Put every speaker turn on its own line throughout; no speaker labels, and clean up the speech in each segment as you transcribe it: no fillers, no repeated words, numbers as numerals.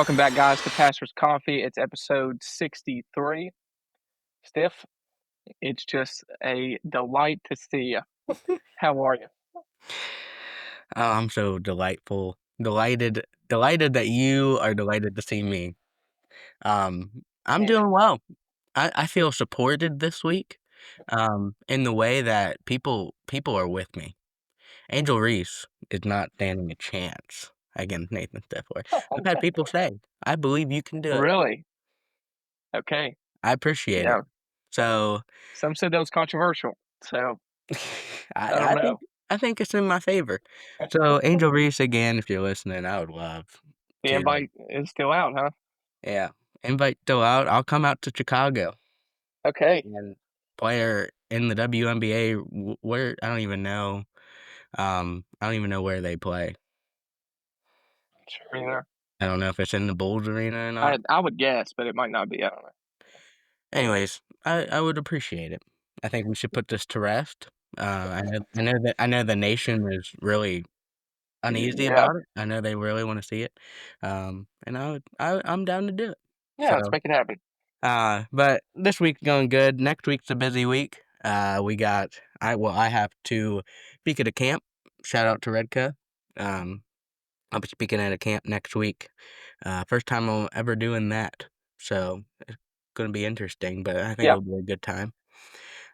Welcome back, guys, to Pastor's Coffee. It's episode 63. Stiff, it's just a delight to see you. How are you?
Oh, I'm so delighted that you are delighted to see me. I'm
Yeah.
doing well. I feel supported this week, in the way that people are with me. Angel Reese is not standing a chance against Nathan Stifler. I've had people say, "I believe you can do it."
Really? Okay.
I appreciate it.
Yeah.
So,
Some said that was controversial, so
I
I don't
I think
know.
I think it's in my favor. So, Angel Reese, again, if you're listening, I would love
The
to,
invite is still out, huh?
yeah, invite Joe out. I'll come out to Chicago.
Okay.
And player in the WNBA, where I don't even know where they play.
Sure, yeah.
I don't know if it's in the Bulls arena or not.
I would guess, but it might not be. I don't know.
Anyways, I would appreciate it. I think we should put this to rest. I know the nation is really uneasy
Yeah.
about it. I know they really wanna see it. And I'm down to do it.
Yeah,
So,
let's make it happen.
but this week's going good. Next week's a busy week. I have to speak at a camp. Shout out to Redca. Um, I'll be speaking at a camp next week. First time I'm ever doing that, so it's gonna be interesting, but I think
Yeah.
it'll be a good time.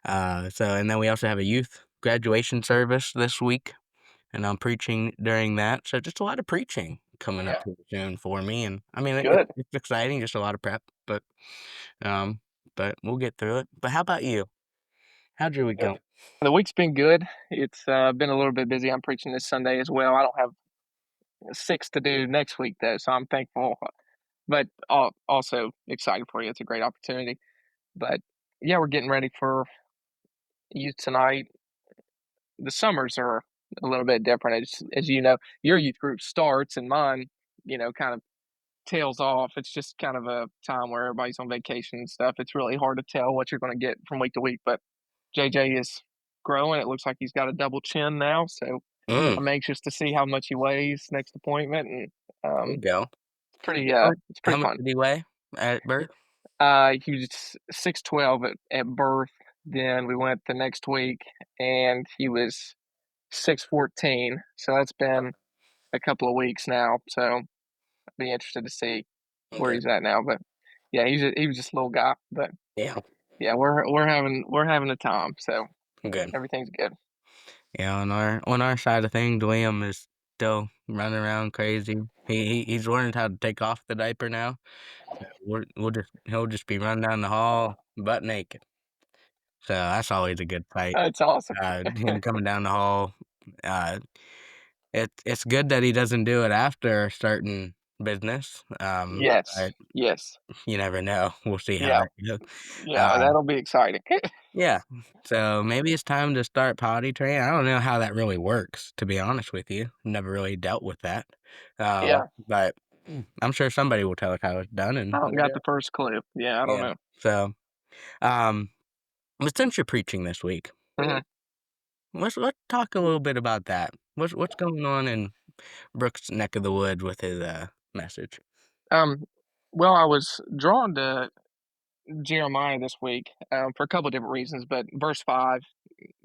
And then we also have a youth graduation service this week, and I'm preaching during that. So just a lot of preaching coming up
Yeah.
here soon for me, and I mean
Good.
it's exciting, just a lot of prep, um, but we'll get through it. But how about you? How'd your week
Yeah.
go?
The week's been good. It's been a little bit busy. I'm preaching this Sunday as well. I don't have six to do next week though, so I'm thankful, but also excited for you. It's a great opportunity. But yeah, we're getting ready for youth tonight. The summers are a little bit different, as you know. Your youth group starts, and mine, kind of tails off. It's just kind of a time where everybody's on vacation and stuff. It's really hard to tell what you're going to get from week to week. But JJ is growing. It looks like he's got a double chin now, so
Mm,
I'm anxious to see how much he weighs next appointment, and
there you
um,
go.
pretty it's
How
pretty
much
fun.
did he weigh at birth?
He was 6'12" at birth. Then we went the next week, and he was 6'14". So that's been a couple of weeks now. So I'd be interested to see where
Okay.
he's at now. But yeah, he was just a little guy. But
Yeah,
yeah, we're having a time. So
good.
everything's good.
Yeah, on our side of things, Liam is still running around crazy. He's learned how to take off the diaper now. So he'll just be running down the hall butt naked. So that's always a good sight.
That's awesome.
Him coming down the hall. Uh, it's good that he doesn't do it after starting business.
Yes.
But
Yes.
you never know. We'll see how
Yeah.
that goes.
Yeah.
Uh,
That'll be exciting.
yeah. So maybe it's time to start potty training. I don't know how that really works, to be honest with you. Never really dealt with that.
Yeah.
But I'm sure somebody will tell us how it's done,
I
and
don't
we'll do
got the
it.
first clue. Yeah. I don't
Yeah.
know.
So, um, but since you're preaching this week,
Mhm.
let's talk a little bit about that. What's going on in Brooks' neck of the woods with his message?
Um. Well, I was drawn to Jeremiah this week for a couple of different reasons, but verse 5,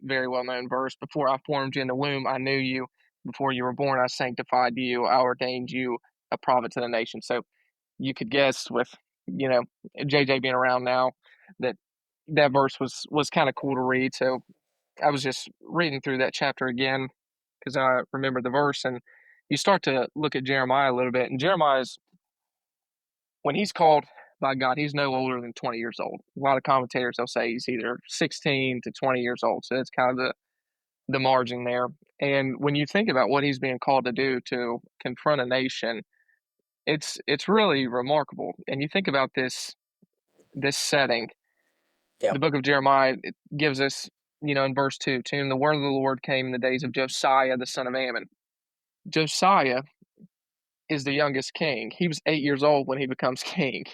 very well known verse. Before I formed you in the womb, I knew you. Before you were born, I sanctified you. I ordained you a prophet to the nation. So you could guess with, you know, JJ being around now that that verse was kind of cool to read. So I was just reading through that chapter again because I remember the verse, and you start to look at Jeremiah a little bit, and Jeremiah's when he's called by God, he's no older than 20 years old. A lot of commentators they'll say he's either 16 to 20 years old. So that's kind of the margin there. And when you think about what he's being called to do to confront a nation, it's really remarkable. And you think about this setting.
Yeah.
The book of Jeremiah it gives us, in verse 2, to whom the word of the Lord came in the days of Josiah the son of Ammon. Josiah is the youngest king. He was 8 years old when he becomes king.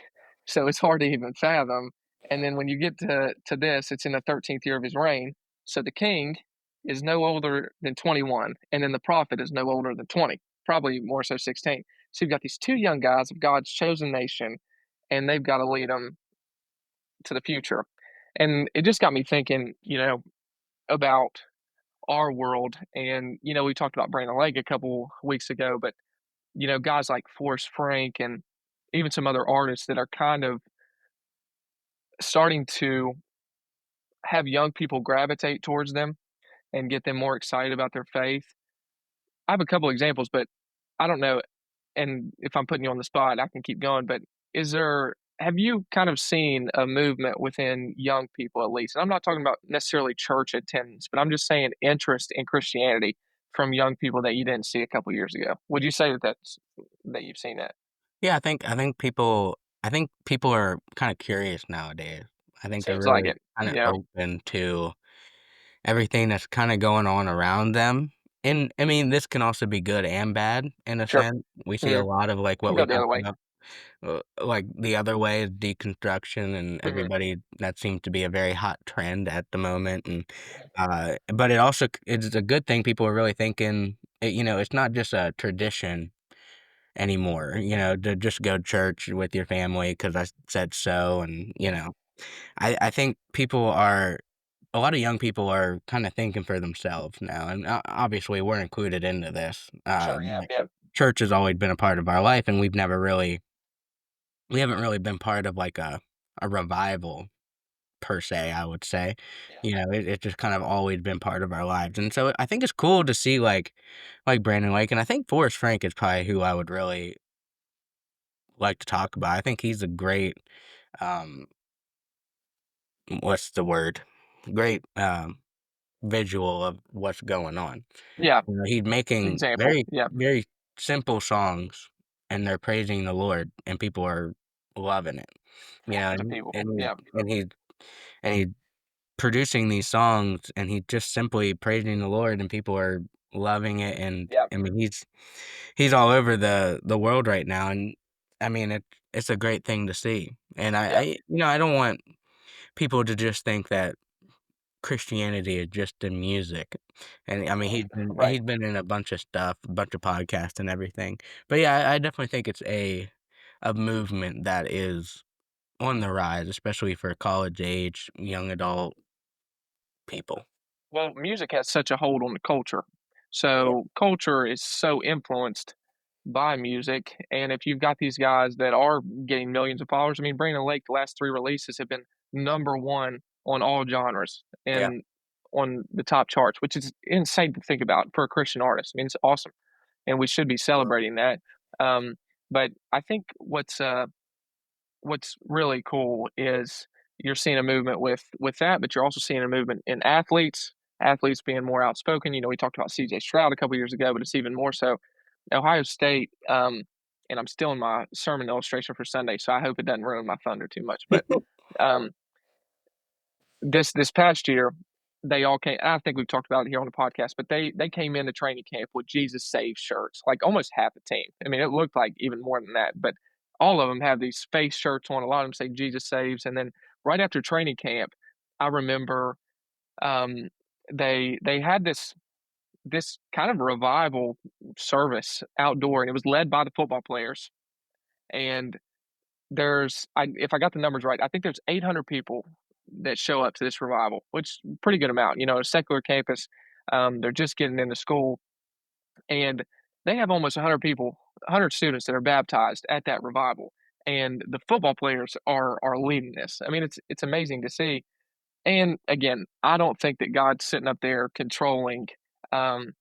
So it's hard to even fathom. And then when you get to this, it's in the 13th year of his reign. So the king is no older than 21, and then the prophet is no older than 20, probably more so 16. So you've got these two young guys of God's chosen nation, and they've got to lead them to the future. And it just got me thinking, about our world. And, we talked about Brandon Lake a couple weeks ago, but, guys like Forrest Frank and even some other artists that are kind of starting to have young people gravitate towards them and get them more excited about their faith. I have a couple examples, but I don't know. And if I'm putting you on the spot, I can keep going. But have you kind of seen a movement within young people at least? And I'm not talking about necessarily church attendance, but I'm just saying interest in Christianity from young people that you didn't see a couple years ago. Would you say that you've seen that?
Yeah, I think people are kinda curious nowadays. I think they're
Seems like
really
it.
kinda
Yeah,
open to everything that's kinda going on around them, and, I mean, this can also be good and bad in a
sure.
sense. We see a
Hmm.
lot of, like, what
Can go
we
the
talked
other way.
about, like, the other way is deconstruction, and
Hmm.
everybody that seems to be a very hot trend at the moment, and, but it also it's a good thing people are really thinking, it's not just a tradition anymore, to just go to church with your family because I said so, and, I think a lot of young people are kinda thinking for themselves now, and obviously, we're included into this,
Sure. Yeah.
like,
Yeah.
church has always been a part of our life, and we haven't really been part of, like, a revival per se, I would say.
Yeah.
It's just kind of always been part of our lives, and so I think it's cool to see, like Brandon Lake, and I think Forrest Frank is probably who I would really like to talk about. I think he's a great, um, what's the word? Great, visual of what's going on.
Yeah.
He's making
Example.
very,
Yeah.
very simple songs, and they're praising the Lord, and people are loving it.
Millions of
And
people.
and
Yeah.
he's producing these songs, and he's just simply praising the Lord, and people are loving it, and,
Yeah.
I mean, he's all over the world right now, and, I mean, it's a great thing to see, and
Yeah.
I don't want people to just think that Christianity is just in music, and, I mean,
Right.
he's been in a bunch of stuff, a bunch of podcasts and everything, but, yeah, I definitely think it's a movement that is on the rise, especially for college age, young adult people.
Well, music has such a hold on the culture.
Yeah,
So culture is so influenced by music. And if you've got these guys that are getting millions of followers, I mean, Brandon Lake, the last three releases have been number one on all genres
yeah.
and on the top charts, which is insane to think about for a Christian artist. I mean, it's awesome. And we should be celebrating that. Um, but I think what's really cool is you're seeing a movement with that, but you're also seeing a movement in athletes being more outspoken. We talked about CJ Stroud a couple years ago, but it's even more so. Ohio State, and I'm still in my sermon illustration for Sunday, so I hope it doesn't ruin my thunder too much. But um, this past year, they all came. I think we've talked about it here on the podcast, but they came into training camp with Jesus Saves shirts, like almost half the team. I mean, it looked like even more than that, but all of them have these face shirts on. A lot of them say Jesus Saves, and then right after training camp, I remember um, they had this kind of revival service outdoor, and it was led by the football players. And if I got the numbers right, I think there's 800 people that show up to this revival, which is a pretty good amount. A secular campus, they're just getting into school, and they have almost 100 people, 100 students that are baptized at that revival. And the football players are leading this. I mean, it's amazing to see. And again, I don't think that God's sitting up there controlling. Um,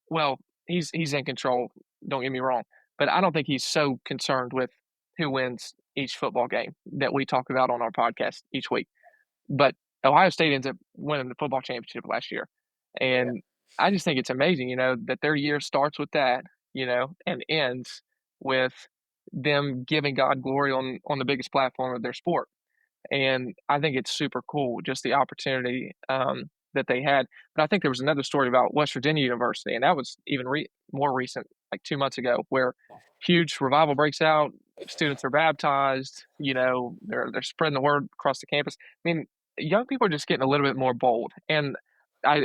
well, he's in control, don't get me wrong, but I don't think he's so concerned with who wins each football game that we talk about on our podcast each week. But Ohio State ends up winning the football championship last year,
yeah.
and I just think it's amazing, that their year starts with that, and ends with them giving God glory on the biggest platform of their sport. And I think it's super cool, just the opportunity, that they had. But I think there was another story about West Virginia University, and that was even more recent, like 2 months ago, where huge revival breaks out, students are baptized, they're spreading the word across the campus. I mean, young people are just getting a little bit more bold, and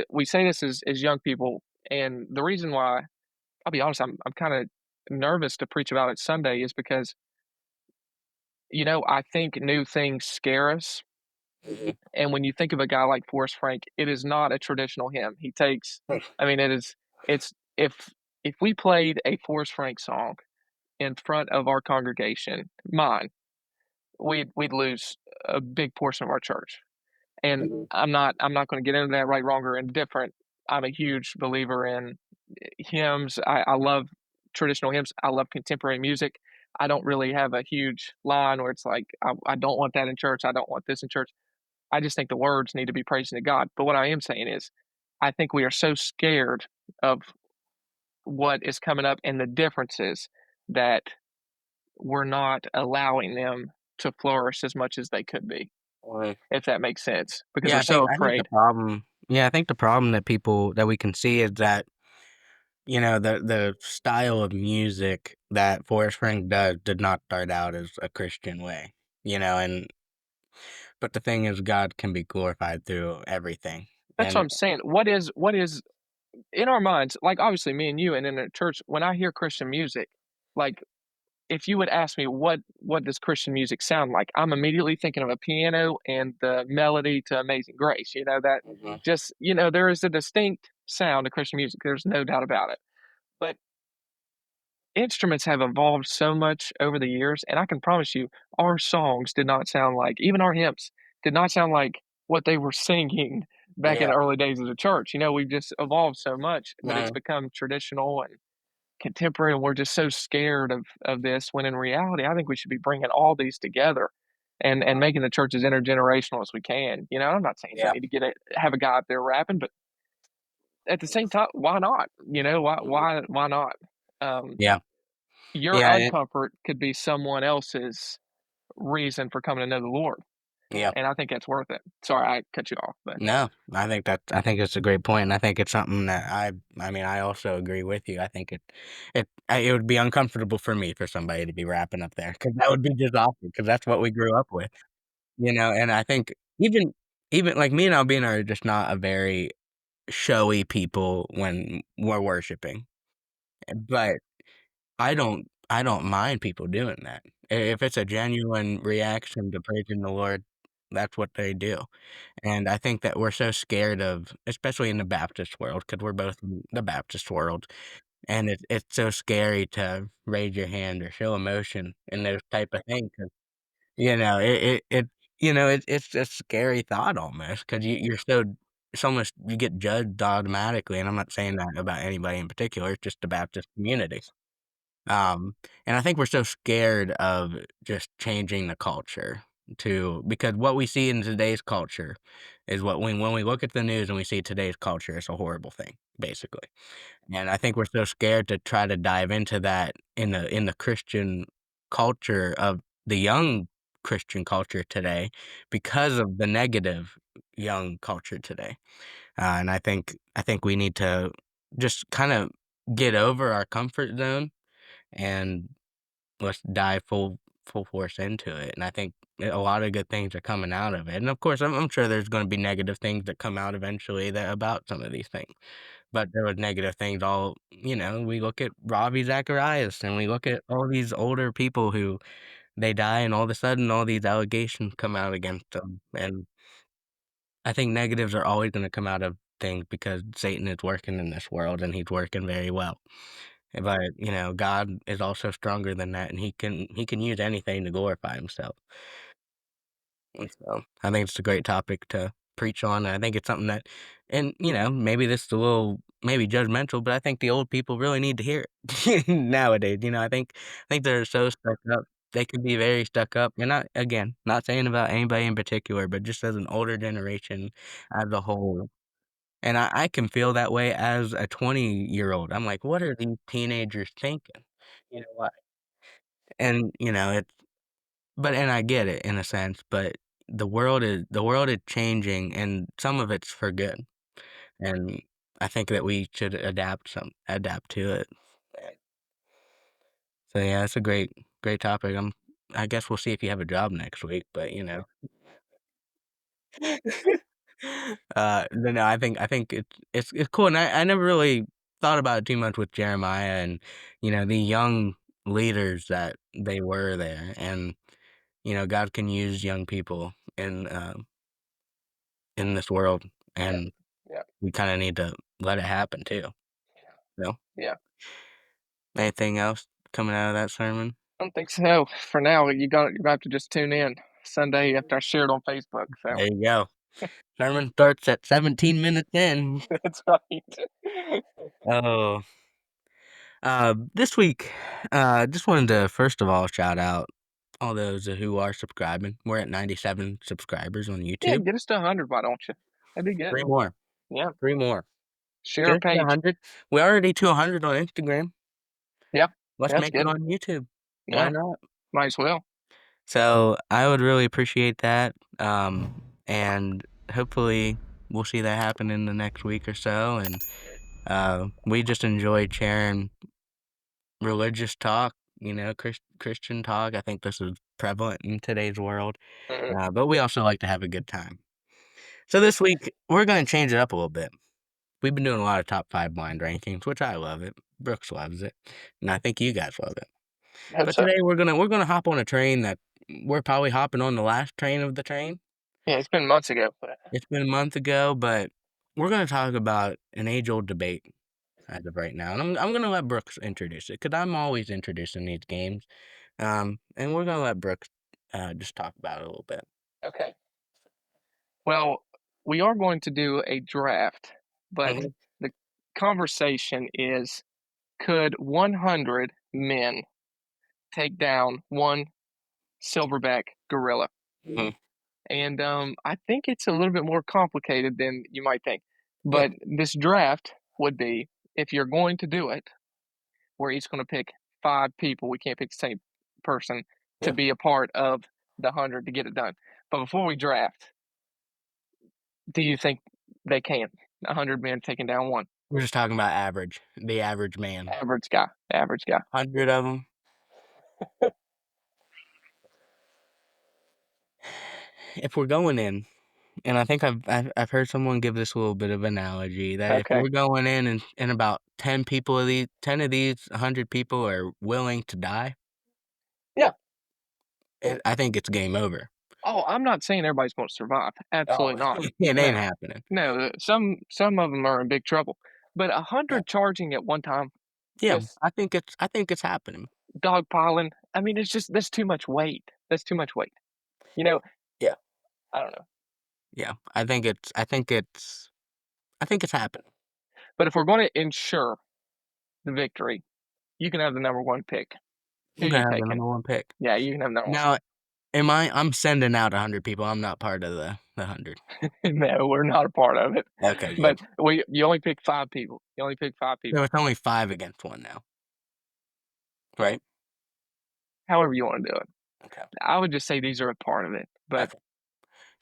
we say this as young people, and the reason why, I'll be honest, I'm kinda nervous to preach about it Sunday is because, I think new things scare us.
Mhm.
And when you think of a guy like Forrest Frank, it is not a traditional hymn. He takes, I mean, it's, if we played a Forrest Frank song in front of our congregation, mine, we'd lose a big portion of our church. And
Mhm.
I'm not gonna get into that right, wrong, or indifferent. I'm a huge believer in hymns. I love traditional hymns. I love contemporary music. I don't really have a huge line where it's like, I don't want that in church. I don't want this in church. I just think the words need to be praising to God. But what I am saying is, I think we are so scared of what is coming up and the differences that we're not allowing them to flourish as much as they could be,
Right.
if that makes sense, because
Yeah,
we're
I
so
think I think the
afraid.
problem yeah, I think the problem that people that we can see is that, the style of music that Forrest Frank does did not start out as a Christian way, and but the thing is God can be glorified through everything.
That's what
And
I'm saying. What is in our minds, like, obviously, me and you and in a church, when I hear Christian music, like, if you would ask me what does Christian music sound like, I'm immediately thinking of a piano and the melody to Amazing Grace, that
Mhm.
just there is a distinct sound to Christian music, there's no doubt about it. But instruments have evolved so much over the years, and I can promise you, our songs did not sound like, even our hymns did not sound like what they were singing back in
Yeah.
the early days of the church. We've just evolved so much, but it's
Mhm.
become traditional and contemporary, and we're just so scared of this. When in reality, I think we should be bringing all these together and making the church as intergenerational as we can. I'm not saying don't
Yeah.
need to have a guy up there rapping, but at the same time, why not?
Mhm.
Why not? Um,
Yeah.
your
Yeah,
uncomfort could be someone else's reason for coming to know the Lord,
yeah.
and I think that's worth it. Sorry, I cut you off, but
No, I think it's a great point, and I think it's something that I mean, I also agree with you. I think it would be uncomfortable for me for somebody to be rapping up there because that would be just awkward because that's what we grew up with, and I think even like me and Albina are just not a very showy people when we're worshiping, but I don't mind people doing that. If it's a genuine reaction to praising the Lord, that's what they do. And I think that we're so scared of especially in the Baptist world, because 'cause we're both in the Baptist world, and it's so scary to raise your hand or show emotion in those type of things 'cause, it's a scary thought almost 'cause it's almost you get judged automatically, and I'm not saying that about anybody in particular, it's just the Baptist community. Um, and I think we're so scared of just changing the culture because what we see in today's culture is what when we look at the news and we see today's culture, it's a horrible thing, basically. And I think we're so scared to try to dive into that in the Christian culture of the young Christian culture today because of the negative young culture today. And I think we need to just kind of get over our comfort zone and let's dive full force into it, and I think a lot of good things are coming out of it, and of course, I'm sure there's gonna be negative things that come out eventually that about some of these things, but there was negative things we look at Ravi Zacharias, and we look at all these older people who they die, and all of a sudden, all these allegations come out against them, and I think negatives are always gonna come out of things because Satan is working in this world, and he's working very well. But, God is also stronger than that, and he can use anything to glorify himself. And so, I think it's a great topic to preach on, and I think it's something that and, maybe this is a little maybe judgmental, but I think the old people really need to hear it nowadays, I think they're so stuck up. They can be very stuck up, and not again, not saying about anybody in particular, but just as an older generation as a whole. And I can feel that way as a 20-year-old. I'm like, "What are these teenagers thinking?" You know what? And, and I get it in a sense, but the world is changing, and some of it's for good, and I think that we should adapt to it. So, yeah, it's a great topic. I guess we'll see if you have a job next week, but, no, I think it's cool, and I never really thought about it too much with Jeremiah and, the young leaders that they were there, and, God can use young people in this world,
Yeah,
and
yeah,
we kinda need to let it happen too, you know?
yeah.
Anything else coming out of that sermon?
I don't think so. For now, you're gonna have to just tune in Sunday after I share it on Facebook. So
There you go. Sermon starts at 17 minutes in.
that's right.
Oh. This week, just wanted to first of all shout out all those who are subscribing. We're at 97 subscribers on
Yeah,
YouTube.
get us to 100. Why don't you? That'd be good.
3 more.
Yeah,
3 more.
share
Get
our
us to
page.
100. We're already to 100 on Instagram.
Yeah,
Let's
that's
make it
good.
on YouTube. Why
Yeah,
not?
might as well.
So I would really appreciate that. And hopefully we'll see that happen in the next week or so. And we just enjoyed sharing religious talk, Christian talk. I think this is prevalent in today's world,
Mhm.
but we also like to have a good time. So this week, we're going to change it up a little bit. We've been doing a lot of top 5 blind rankings, which I love it. Brooks loves it, and I think you guys love it.
Hope
But
so.
today we're gonna hop on a train that we're probably hopping on the last train of the train.
Yeah, it's been months ago, but
It's been a month ago, but we're gonna talk about an age-old debate as of right now, and I'm gonna let Brooks introduce it because 'cause I'm always introducing these games. And we're gonna let Brooks, just talk about it a little bit.
okay. Well, we are going to do a draft, but
Mhm,
the conversation is could 100 men take down one silverback gorilla?
mhm,
And I think it's a little bit more complicated than you might think.
yeah,
But this draft would be if you're going to do it, we're each going to pick 5 people. We can't pick the same person to
yeah.
be a part of the 100 to get it done. But before we draft, do you think they can? 100 men taking down one
We're just talking about the average man.
average guy, average guy.
100 of them. If we're going in, and I think I've heard someone give this a little bit of analogy that if
Okay.
we're going in and about 10 of these 100 people are willing to die,
Yeah.
I think it's game over.
Oh, I'm not saying everybody's going to survive.
Oh,
Absolutely not.
it ain't
No,
happening.
no. Some of them are in big trouble. But a
Yeah,
hundred charging at one time,
yeah,
just
I think it's happening.
dogpiling. I mean, it's just that's too much weight. That's too much weight. You know,
Yeah,
I don't know.
yeah, I think it's happening.
But if we're going to ensure the victory, you can have the number one pick. Who
I'm
you
gonna have the
taking?
number 1 pick.
Yeah, you can have number one.
Now, I'm sending out 100 people, I'm not part of the 100.
No, we're not a part of it.
Okay,
But
good.
you only pick 5 people. You only pick five
So
people.
it's only 5 against 1 now, right?
However you want to do it.
Okay,
I would just say these are a part of it. But
okay.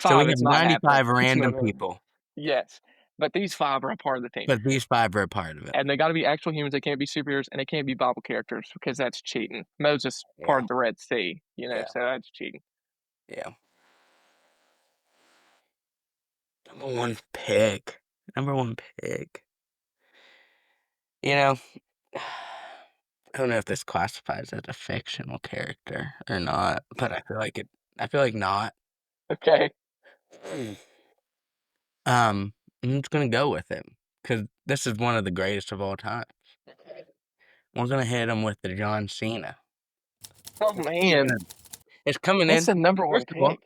So we
five,
have
it's not happening.
95
It's not.
random people,
Yes, but these 5 are a part of the team,
but these 5 are a part of it.
and they gotta be actual humans, they can't be superheroes, and they can't be Bible characters because that's cheating. Moses
Yeah,
parted the Red Sea,
yeah,
so that's cheating.
yeah. Number 1 pick. Number 1 pick. You know, I don't know if this classifies as a fictional character or not, but I feel like not.
Okay.
Mm. Um, I'm just gonna go with it because this is one of the greatest of all time. We're gonna hit him with the John Cena.
Oh, man,
It's coming
that's
in.
the number 1
First of all,
pick.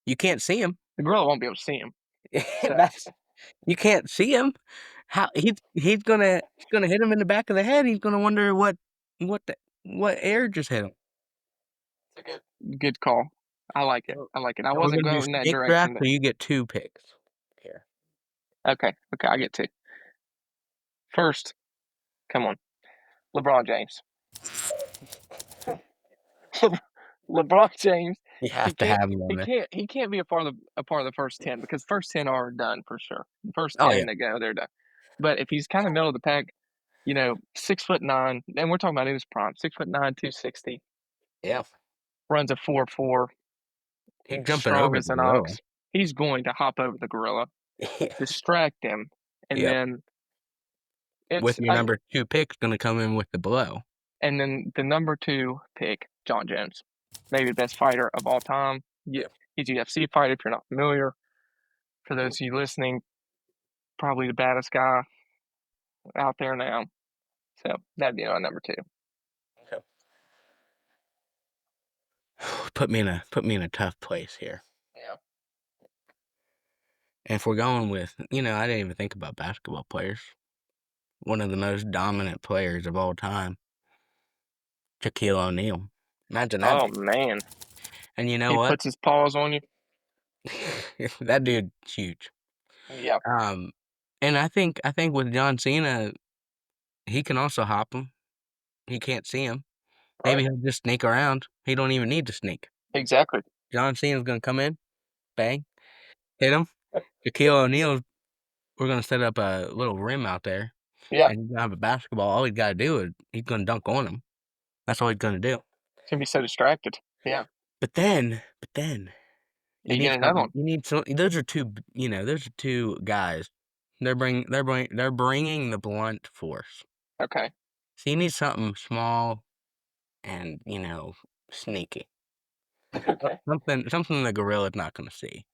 you can't see him.
The gorilla won't be able to see him, so
That's You can't see him. How he's gonna hit him in the back of the head. He's gonna wonder what air just hit him.
good call. I like it,
So
I like it. I
so we're
wasn't
gonna do
going in that
snake draft,
direction, but
so you get 2 picks here.
okay, okay, I get 2. First, come on, LeBron James. LeBron James,
You have to have him on it.
he can't be a part of the first 10 because first 10 are done for sure. The first
Oh, yeah.
10 that go, they're done. But if he's kind of middle of the pack, 6'9", and we're talking about in his prime, 6'9", 260,
Yeah.
runs a 4.4,
He's jumping
strong
over
as
the
an
gorilla.
ox. He's going to hop over the gorilla,
Yeah.
distract him, and
Yep.
then
with
It's
your number 2 pick's gonna come in with the blow.
and then the number 2 pick, John Jones, maybe the best fighter of all time. Yeah, he's a UFC fighter. If you're not familiar, for those of you listening, probably the baddest guy out there now. So that'd be my number 2.
Okay. Put me in a tough place here.
Yeah.
And if we're going with, I didn't even think about basketball players. One of the most dominant players of all time, Shaquille O'Neal. Imagine that
Oh
dude.
man,
And you know
he
what?
puts his paws on you.
That dude's huge.
Yeah.
Um, and I think with John Cena, he can also hop him. He can't see him. Maybe
Right.
he'll just sneak around. He don't even need to sneak.
Exactly.
John Cena's gonna come in, bang, hit him. Shaquille O'Neal, we're gonna set up a little rim out there,
Yeah.
and he's gonna have a basketball. All he's gotta do is he's gonna dunk on him. That's all he's gonna do.
He's gonna be so distracted. Yeah.
But then, you
You
need
get another
something.
one.
You need some. Those are two. Those are two guys. They're bringing the blunt force.
Okay.
So you need something small and sneaky.
Okay.
Something the gorilla's not gonna see.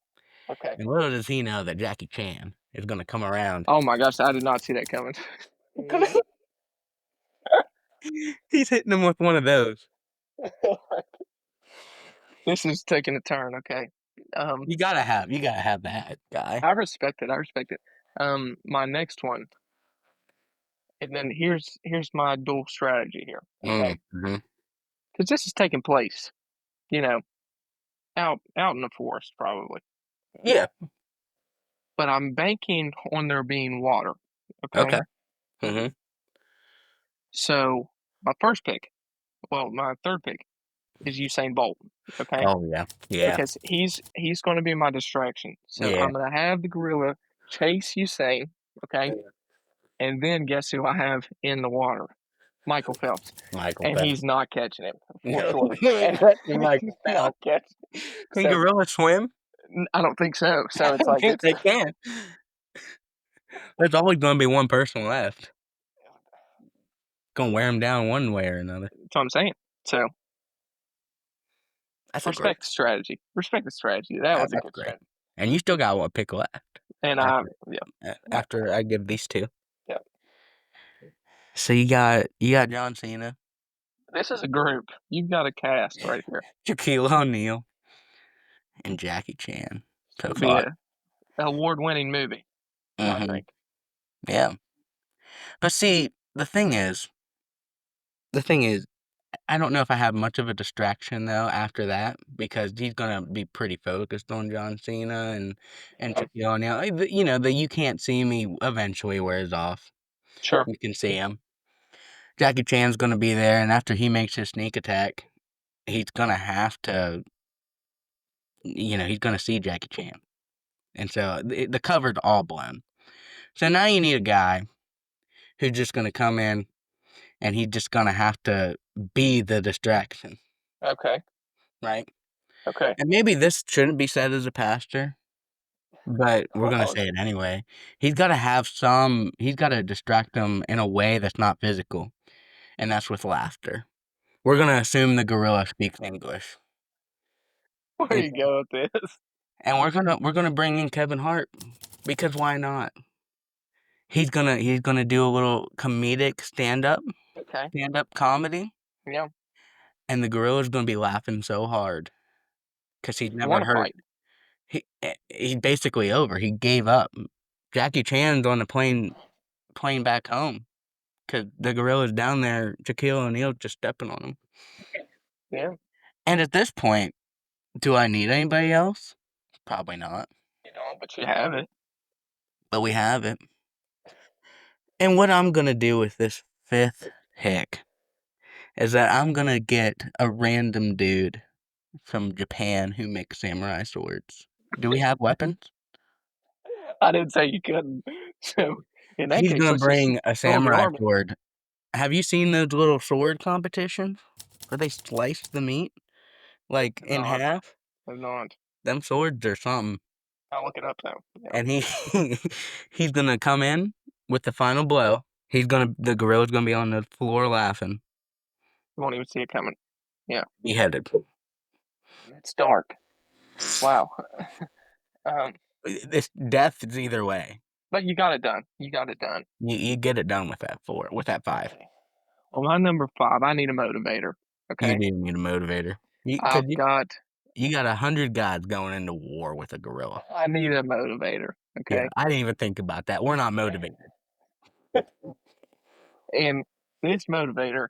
Okay.
And little does he know that Jackie Chan is gonna come around.
Oh my gosh, I did not see that coming.
He's hitting him with one of those.
This is taking a turn. Okay. Um,
You gotta have that guy.
I respect it. I respect it. My next one, and then here's my dual strategy here. Okay,
Mhm.
because this is taking place, you know, out in the forest probably,
Yeah.
but I'm banking on there being water. Okay,
Okay. Mhm.
so my first pick, well, my third pick is Usain Bolt. Okay,
Oh yeah. Yeah.
because he's going to be my distraction. So
Yeah.
I'm going to have the gorilla chase Usain. Okay, and then guess who I have in the water? Michael Phelps,
Michael
and
Phelps.
he's not catching him for
No,
sure.
you ain't
And
touching
he's
Michael
not
Phelps.
catching.
Can
So
gorillas swim?
I don't think so. So
I
it's
don't
like
think
it's
they can. There's always gonna be one person left. Gonna wear him down one way or another.
that's what I'm saying. So
That's a great.
respect the strategy. Respect the strategy. That was a
That's
good
great.
strategy.
And you still got one pick left
And
after
yeah,
after I give these two.
yeah.
So you got John Cena,
This is a group. You've got a cast right here.
Shaquille O'Neal, and Jackie Chan
It's
so
going to be
far.
a award-winning movie, I
Mhm.
think.
Yeah. But see, the thing is, I don't know if I have much of a distraction though after that because he's gonna be pretty focused on John Cena and
Yeah,
Shaquille O'Neal. The "you can't see me" eventually wears off.
sure.
You can see him. Jackie Chan's gonna be there, and after he makes his sneak attack, he's gonna have to, he's gonna see Jackie Chan, and so the cover's all blown. So now you need a guy who's just gonna come in, and he's just gonna have to be the distraction,
Okay.
right?
Okay.
And maybe this shouldn't be said as a pastor, but we're gonna
Oh,
say it anyway. He's gotta distract them in a way that's not physical, and that's with laughter. We're gonna assume the gorilla speaks English.
where
And
you go with this?
and we're gonna bring in Kevin Hart because why not? He's gonna do a little comedic
Okay.
stand-up comedy,
Yeah.
and the gorilla's gonna be laughing so hard because he's
You
never
want to
heard.
fight?
He's basically over. He gave up. Jackie Chan's on the plane back home because the gorilla's down there. Shaquille O'Neal just stepping on him.
Yeah.
And at this point, do I need anybody else? Probably not.
You know, but you have it.
But we have it. And what I'm gonna do with this fifth pick is that I'm gonna get a random dude from Japan who makes samurai swords. Do we have weapons?
I didn't say you couldn't. So in that
He's
case,
gonna
let's just
bring a
throw the
samurai
army.
sword. Have you seen those little sword competitions where they slice the meat like in
No,
half?
I'm not.
Them swords are something.
I'll look it up though. Yeah.
And he's gonna come in with the final blow. The gorilla's gonna be on the floor laughing.
You won't even see it coming. Yeah,
Beheaded.
it's dark. Wow. Um,
This death is either way.
but you got it done. You got it done.
You get it done with that 5.
Okay. Well, my number five, I need a motivator.
You
Okay.
do need a motivator. Cause
I've got,
you got 100 guys going into war with a gorilla.
I need a motivator.
Yeah,
Okay.
I didn't even think about that. We're not motivated.
And this motivator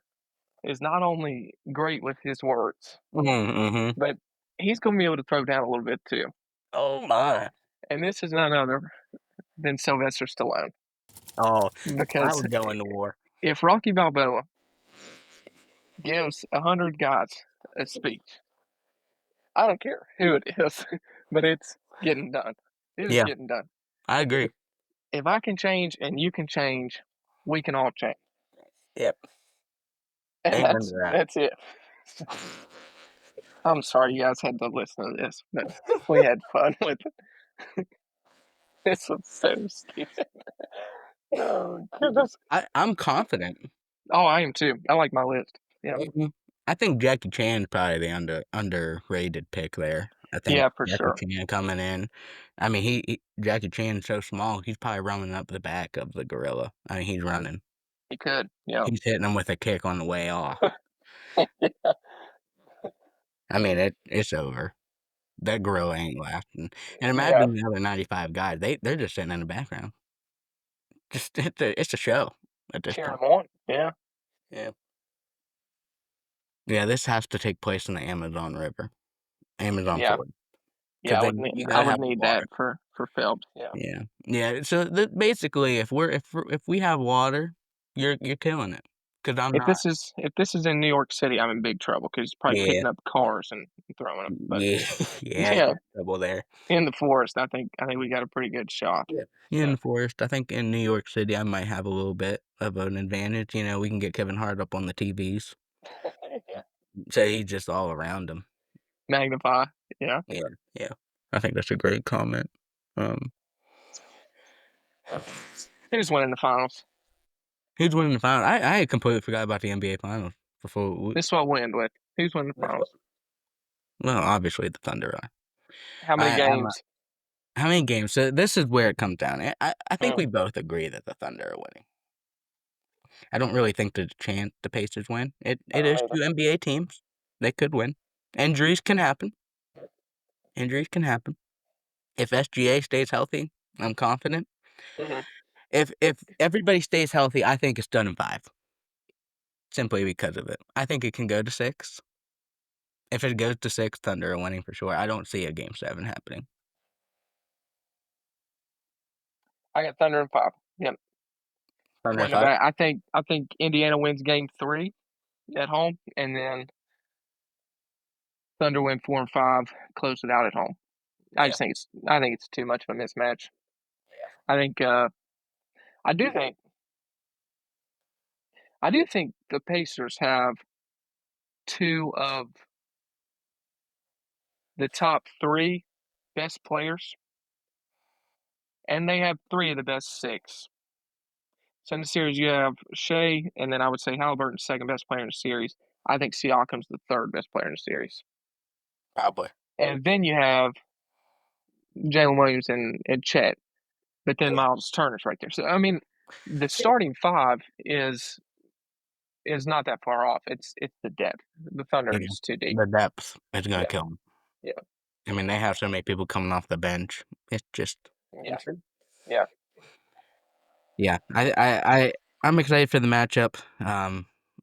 is not only great with his words,
Mhm.
but he's going to be able to throw down a little bit too.
Oh my.
And this is none other than Sylvester Stallone.
Oh, I
Because
would go into war.
if Rocky Balboa gives 100 guys a speech, I don't care who it is, but it's getting done. It is
Yeah,
getting done.
I agree.
If I can change and you can change, we can all change.
Yep.
And
Amen to that.
that's it. I'm sorry you guys had to listen to this, but we had fun with it. This was so stupid. Oh goodness.
I'm confident.
Oh, I am too. I like my list. Yeah.
Mhm. I think Jackie Chan's probably the underrated pick there. I think
Yeah, for
Jackie
sure.
Chan coming in. I mean, Jackie Chan's so small, he's probably running up the back of the gorilla. I mean, he's running.
You could. Yeah.
He's hitting him with a kick on the way off. I mean, it's over. That gorilla ain't lasting. And
Yeah.
imagine the other 95 guys. They're just sitting in the background. Just it's a show at this
Cheering
point.
them on. Yeah.
Yeah. Yeah, this has to take place in the Amazon River, Amazon
Yeah.
forest, because
Yeah.
then you
I
gotta
would
have the
need that
water.
for Phelps. Yeah.
Yeah, yeah, so, basically, if we have water, you're killing it. Because 'cause I'm not.
If this is in New York City, I'm in big trouble because he's probably
Yeah,
picking up cars and throwing them. But
yeah, yeah,
yeah,
you're in trouble there.
in the forest, I think we got a pretty good shot.
Yeah. In
Yeah.
the forest, I think in New York City, I might have a little bit of an advantage, we can get Kevin Hart up on the TVs,
Yeah.
so he's just all around him.
Magnify. Yeah.
Yeah, yeah. I think that's a great comment. Um,
Who's winning the finals?
who's winning the final? I completely forgot about the NBA finals before we
This is what we end with. Who's winning the
this one.
finals?
Well, obviously the Thunder are.
How many
I'm
games?
how many games? So this is where it comes down. I think
Mm,
we both agree that the Thunder are winning. I don't really think there's a chance the Pacers win.
I
It
don't
is
either.
2 NBA teams. They could win. Injuries can happen. Injuries can happen. If SGA stays healthy, I'm confident.
Hmm.
If everybody stays healthy, I think it's done in 5, simply because of it. I think it can go to 6. If it goes to 6, Thunder are winning for sure. I don't see a game 7 happening.
I got Thunder in five. Yep.
Thunder in
Winning
5?
back. I think Indiana wins game three at home, and then Thunder win four and five, close it out at home.
Yeah.
I think it's too much of a mismatch. I think I do think I do think the Pacers have two of the top three best players, and they have three of the best six. So in the series, you have Shea, and then I would say Halliburton's second best player in the series. I think Siakam's the third best player in the series,
Probably.
and then you have Jalen Williams and Chet. But then
Yeah.
Miles Turner's right there. So I mean, the starting five is not that far off. It's the depth. The Thunder are
Yeah.
just too deep.
The depth is gonna
Yeah,
kill them.
yeah,
I mean, they have so many people coming off the bench. It's just
yeah,
insane.
yeah.
Yeah. I'm excited for the matchup.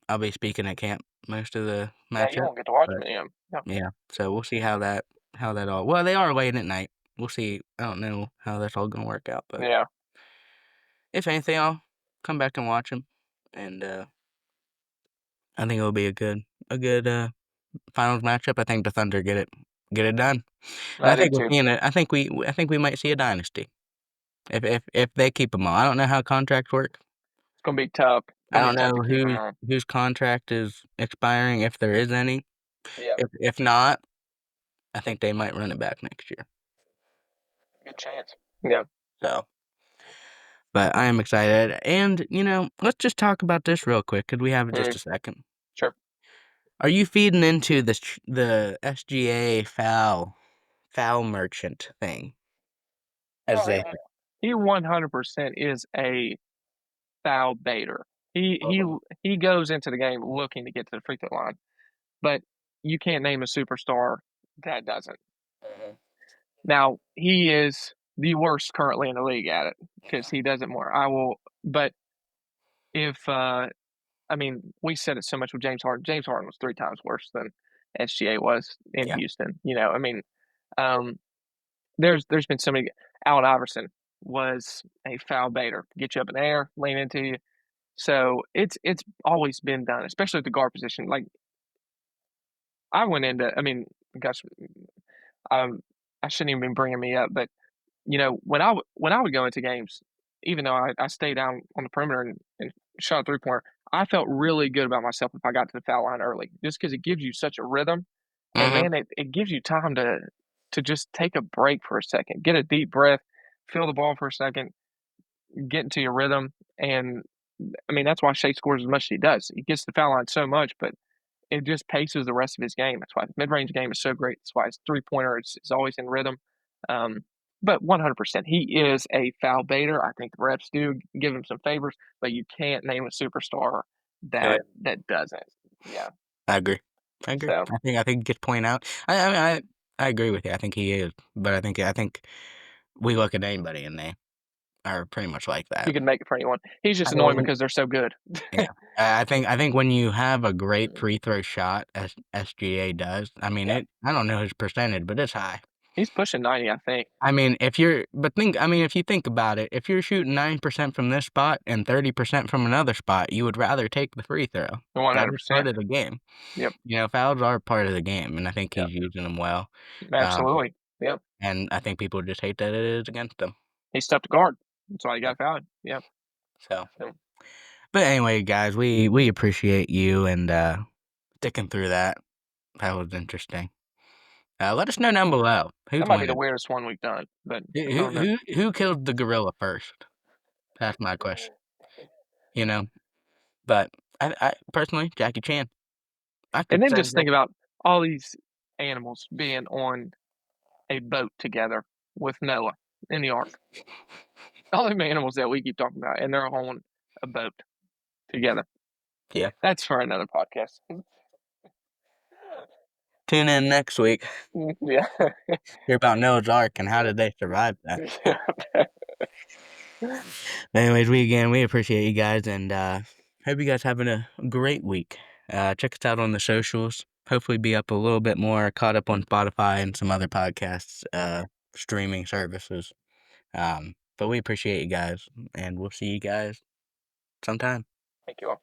I'll be speaking at camp most of the
Yeah, you
matchup,
won't get to watch
but
many of them. Yeah,
yeah, so we'll see how that all well, they are late at night. We'll see. I don't know how that's all gonna work out, but
yeah.
if anything, I'll come back and watch them, and, I think it'll be a good, finals matchup. I think the Thunder get it done, and
I do too.
I think we might see a dynasty if they keep them all. I don't know how contracts work.
It's gonna be tough. It's
I
gonna be
don't
tough to
know
keep them on.
whose contract is expiring, if there is any.
Yeah,
If not, I think they might run it back next year.
good chance. Yeah,
So But I am excited, and, let's just talk about this real quick. Could we have just
Mm,
a second?
sure.
Are you feeding into the SGA foul merchant thing, as
Oh,
they
yeah. He 100% is a foul baiter. He he
Mhm,
he goes into the game looking to get to the free throw line, but you can't name a superstar that doesn't.
mhm.
Now, he is the worst currently in the league at it because he does it more. But if, I mean, we said it so much with James Harden. James Harden was 3 times worse than SGA was in
Yeah.
Houston, I mean, um, there's been so many. Allen Iverson was a foul baiter, get you up in the air, lean into you. So it's always been done, especially at the guard position. Like I went into, I mean, gosh, um, I shouldn't even be bringing me up, but when I would go into games, even though I stay down on the perimeter and shot a 3-pointer, I felt really good about myself if I got to the foul line early, just because it gives you such a rhythm, and
Mhm.
man, it gives you time to just take a break for a second, get a deep breath, feel the ball for a second, get into your rhythm, and I mean that's why Shea scores as much as he does. He gets the foul line so much, but it just paces the rest of his game. That's why his mid-range game is so great. That's why his three-pointer is always in rhythm. Um, but 100%, he is a foul baiter. I think the refs do give him some favors, but you can't name a superstar
Yeah.
that doesn't. Yeah.
I agree. I agree.
So
I think he gets point out. I mean, I agree with you. I think he is, but I think we look at anybody and they are pretty much like
he
that.
can make it for anyone. He's just annoying
Well,
because they're so good.
yeah. I think when you have a great free throw shot, as SGA does, I mean,
Yeah.
I don't know his percentage, but it's high.
He's pushing 90, I think.
If you think about it, if you're shooting 9% from this spot and 30% from another spot, you would rather take the free throw. That is part
100%.
of the game.
Yep.
Fouls are part of the game, and I think
Yep.
he's using them well. Um,
Absolutely. Yep.
and I think people just hate that it is against them.
He's tough to guard. That's why he
Yeah.
got fouled. Yep.
So,
So,
but anyway, guys, we appreciate you and sticking through that. That was interesting. Let us know down below who's
that might be the
winning.
weirdest one we've done, but
Who
I
who
don't know.
who killed the gorilla first? That's my question. You know, but I personally, Jackie Chan. I
And
could
then
say
just think
Jackie.
about all these animals being on a boat together with Noah in the ark. All them animals that we keep talking about, and they're on a boat together.
Yeah.
That's for another podcast.
Tune in next week.
Yeah.
Hear about Noah's Ark and how did they survive that.
Yeah.
But anyways, we appreciate you guys and hope you guys having a great week. Check us out on the socials. Hopefully be up a little bit more caught up on Spotify and some other podcasts, streaming services. But we appreciate you guys and we'll see you guys sometime.
Thank you all.